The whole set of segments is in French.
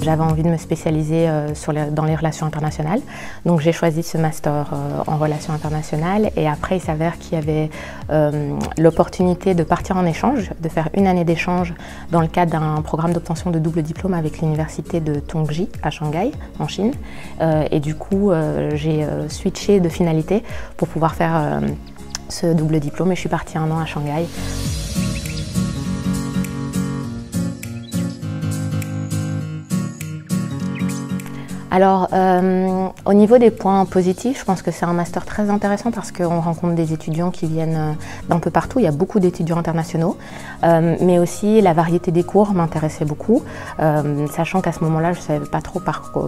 j'avais envie de me spécialiser dans les relations internationales. Donc j'ai choisi ce master en relations internationales et après il s'avère qu'il y avait l'opportunité de partir en échange, de faire une année d'échange dans le cadre d'un programme d'obtention de double diplôme avec l'université de Tongji à Shanghai, en Chine. Et du coup, j'ai switché de finalité pour pouvoir faire ce double diplôme et je suis partie 1 an à Shanghai. Alors, au niveau des points positifs, je pense que c'est un master très intéressant parce qu'on rencontre des étudiants qui viennent d'un peu partout. Il y a beaucoup d'étudiants internationaux, mais aussi la variété des cours m'intéressait beaucoup, sachant qu'à ce moment-là, je ne savais pas trop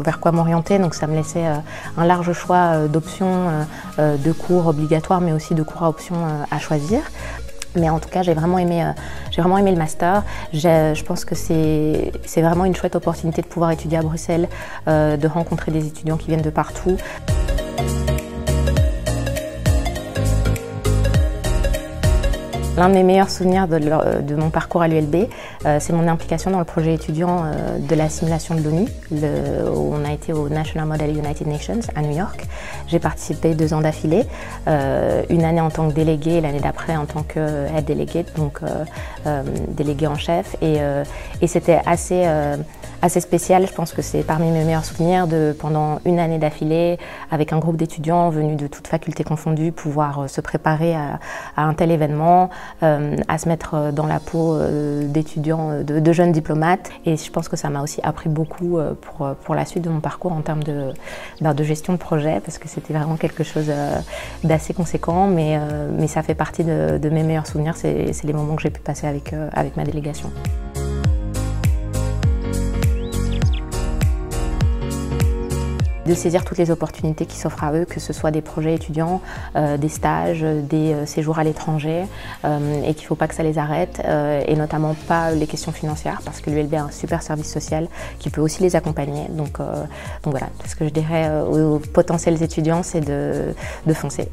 vers quoi m'orienter, donc ça me laissait un large choix d'options de cours obligatoires, mais aussi de cours à options à choisir. Mais en tout cas, j'ai vraiment aimé le master. Je pense que c'est vraiment une chouette opportunité de pouvoir étudier à Bruxelles, de rencontrer des étudiants qui viennent de partout. L'un de mes meilleurs souvenirs de mon parcours à l'ULB, c'est mon implication dans le projet étudiant de la simulation de l'ONU, où on a été au National Model United Nations à New York. J'ai participé 2 ans d'affilée, une année en tant que déléguée et l'année d'après en tant que head delegate, donc déléguée en chef. Et c'était assez spécial. Je pense que c'est parmi mes meilleurs souvenirs de, pendant une année d'affilée, avec un groupe d'étudiants venus de toutes facultés confondues, pouvoir se préparer à un tel événement, à se mettre dans la peau d'étudiants, de jeunes diplomates. Et je pense que ça m'a aussi appris beaucoup pour la suite de mon parcours en termes de gestion de projet, parce que c'était vraiment quelque chose d'assez conséquent, mais ça fait partie de mes meilleurs souvenirs. C'est les moments que j'ai pu passer avec ma délégation. De saisir toutes les opportunités qui s'offrent à eux, que ce soit des projets étudiants, des stages, des séjours à l'étranger, et qu'il ne faut pas que ça les arrête, et notamment pas les questions financières, parce que l'ULB a un super service social qui peut aussi les accompagner. Donc voilà, ce que je dirais aux potentiels étudiants, c'est de foncer.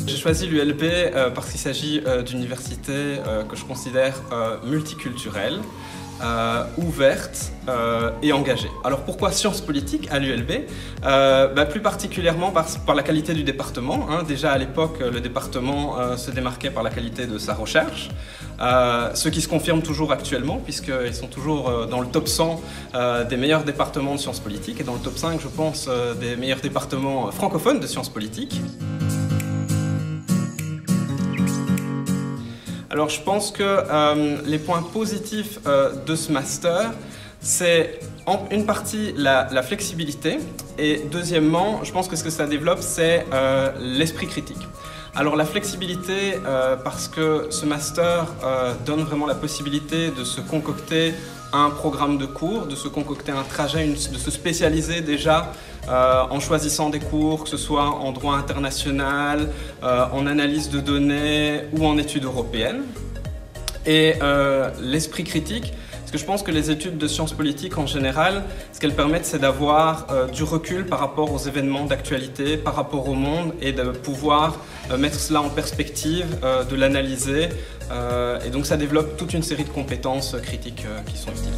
J'ai choisi l'ULB parce qu'il s'agit d'une université que je considère multiculturelle, ouverte et engagée. Alors pourquoi sciences politiques à l'ULB? Plus particulièrement par la qualité du département. Déjà à l'époque, le département se démarquait par la qualité de sa recherche, ce qui se confirme toujours actuellement puisqu'ils sont toujours dans le top 100 des meilleurs départements de sciences politiques et dans le top 5, je pense, des meilleurs départements francophones de sciences politiques. Alors je pense que les points positifs de ce master, c'est en une partie la flexibilité et deuxièmement, je pense que ce que ça développe, c'est l'esprit critique. Alors la flexibilité, parce que ce master donne vraiment la possibilité de se concocter un programme de cours, de se concocter un trajet, de se spécialiser déjà en choisissant des cours, que ce soit en droit international, en analyse de données ou en études européennes. Et l'esprit critique, parce que je pense que les études de sciences politiques en général, ce qu'elles permettent, c'est d'avoir du recul par rapport aux événements d'actualité, par rapport au monde et de pouvoir mettre cela en perspective, de l'analyser. Et donc ça développe toute une série de compétences critiques qui sont utiles.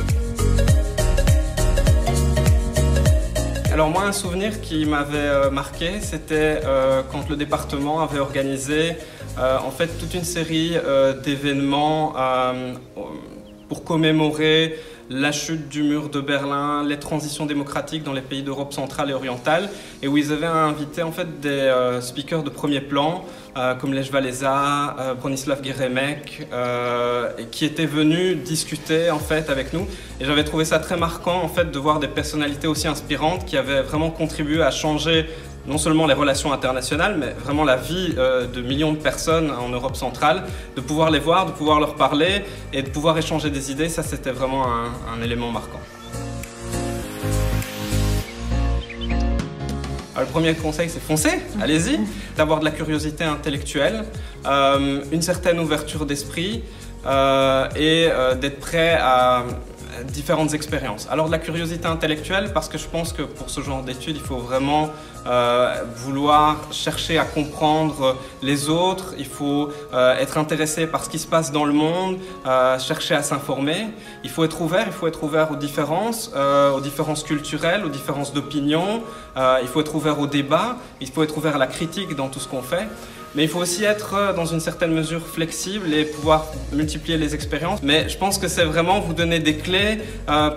Alors moi, un souvenir qui m'avait marqué, c'était quand le département avait organisé en fait toute une série d'événements pour commémorer la chute du mur de Berlin, les transitions démocratiques dans les pays d'Europe centrale et orientale, et où ils avaient invité en fait des speakers de premier plan, comme Lech Walesa, Bronislaw Geremek, qui étaient venus discuter en fait avec nous. Et j'avais trouvé ça très marquant en fait de voir des personnalités aussi inspirantes qui avaient vraiment contribué à changer non seulement les relations internationales, mais vraiment la vie de millions de personnes en Europe centrale, de pouvoir les voir, de pouvoir leur parler et de pouvoir échanger des idées, ça c'était vraiment un élément marquant. Alors, le premier conseil, c'est foncer, allez-y, d'avoir de la curiosité intellectuelle, une certaine ouverture d'esprit et d'être prêt à différentes expériences. Alors de la curiosité intellectuelle, parce que je pense que pour ce genre d'études, il faut vraiment vouloir chercher à comprendre les autres, il faut être intéressé par ce qui se passe dans le monde, chercher à s'informer. Il faut être ouvert aux différences culturelles, aux différences d'opinion, il faut être ouvert au débat, il faut être ouvert à la critique dans tout ce qu'on fait. Mais il faut aussi être dans une certaine mesure flexible et pouvoir multiplier les expériences. Mais je pense que c'est vraiment vous donner des clés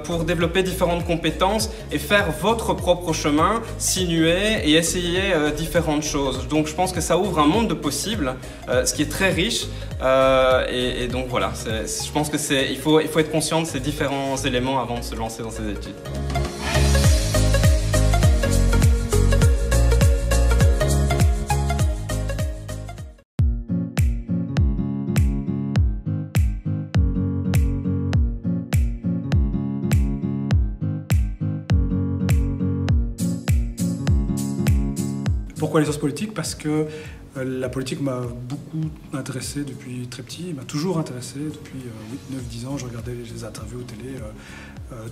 pour développer différentes compétences et faire votre propre chemin, sinuer et essayer différentes choses. Donc je pense que ça ouvre un monde de possibles, ce qui est très riche. Et donc voilà, je pense qu'il faut être conscient de ces différents éléments avant de se lancer dans ces études. Pourquoi les sciences politiques? Parce que la politique m'a beaucoup intéressé depuis très petit, m'a toujours intéressé depuis 8, 9, 10 ans. Je regardais les interviews télé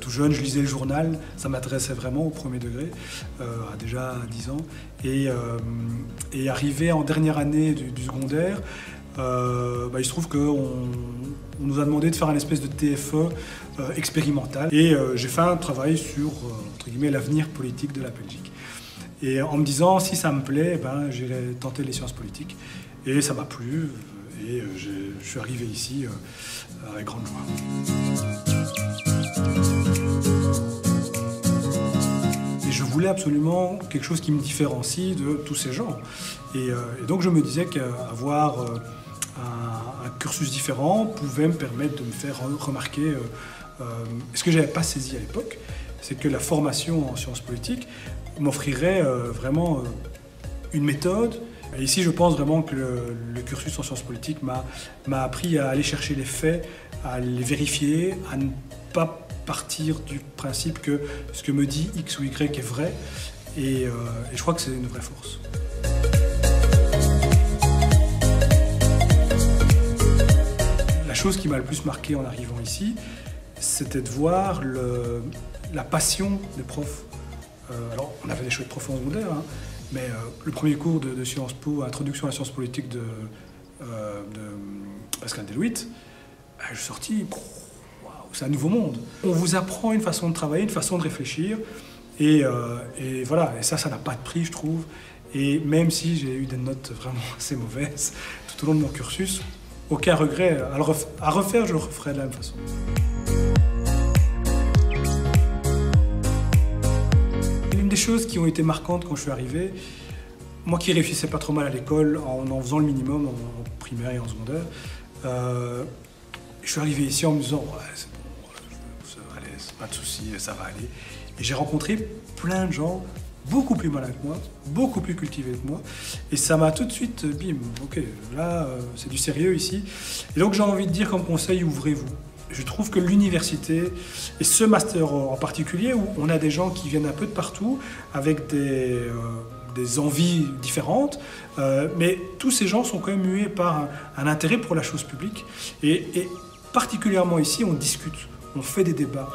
tout jeune, je lisais le journal, ça m'intéressait vraiment au premier degré, déjà 10 ans. Et arrivé en dernière année du secondaire, il se trouve qu'on nous a demandé de faire une espèce de TFE expérimental. Et j'ai fait un travail sur, entre guillemets, l'avenir politique de la Belgique. Et en me disant, si ça me plaît, j'irai tenter les sciences politiques. Et ça m'a plu, et je suis arrivé ici avec grande joie. Et je voulais absolument quelque chose qui me différencie de tous ces gens. Et donc je me disais qu'avoir un cursus différent pouvait me permettre de me faire remarquer ce que je n'avais pas saisi à l'époque, c'est que la formation en sciences politiques m'offrirait vraiment une méthode. Et ici, je pense vraiment que le cursus en sciences politiques m'a appris à aller chercher les faits, à les vérifier, à ne pas partir du principe que ce que me dit X ou Y est vrai. Et je crois que c'est une vraie force. La chose qui m'a le plus marqué en arrivant ici, c'était de voir la passion des profs. Alors, on avait des chouettes profs en secondaire, mais le premier cours de Sciences Po, Introduction à la science politique de Pascal Delouit, je suis sorti, waouh, c'est un nouveau monde. On vous apprend une façon de travailler, une façon de réfléchir, et voilà, et ça n'a pas de prix, je trouve. Et même si j'ai eu des notes vraiment assez mauvaises tout au long de mon cursus, aucun regret. À refaire, je le referais de la même façon. Une des choses qui ont été marquantes quand je suis arrivé, moi qui réussissais pas trop mal à l'école en faisant le minimum en primaire et en secondaire, je suis arrivé ici en me disant ouais, c'est bon, allez, pas de souci, ça va aller. Et j'ai rencontré plein de gens beaucoup plus malins que moi, beaucoup plus cultivés que moi, et ça m'a tout de suite, bim, ok, là c'est du sérieux ici. Et donc j'ai envie de dire comme conseil, ouvrez-vous. Je trouve que l'université, et ce master en particulier, où on a des gens qui viennent un peu de partout, avec des envies différentes, mais tous ces gens sont quand même mués par un intérêt pour la chose publique. Et particulièrement ici, on discute, on fait des débats.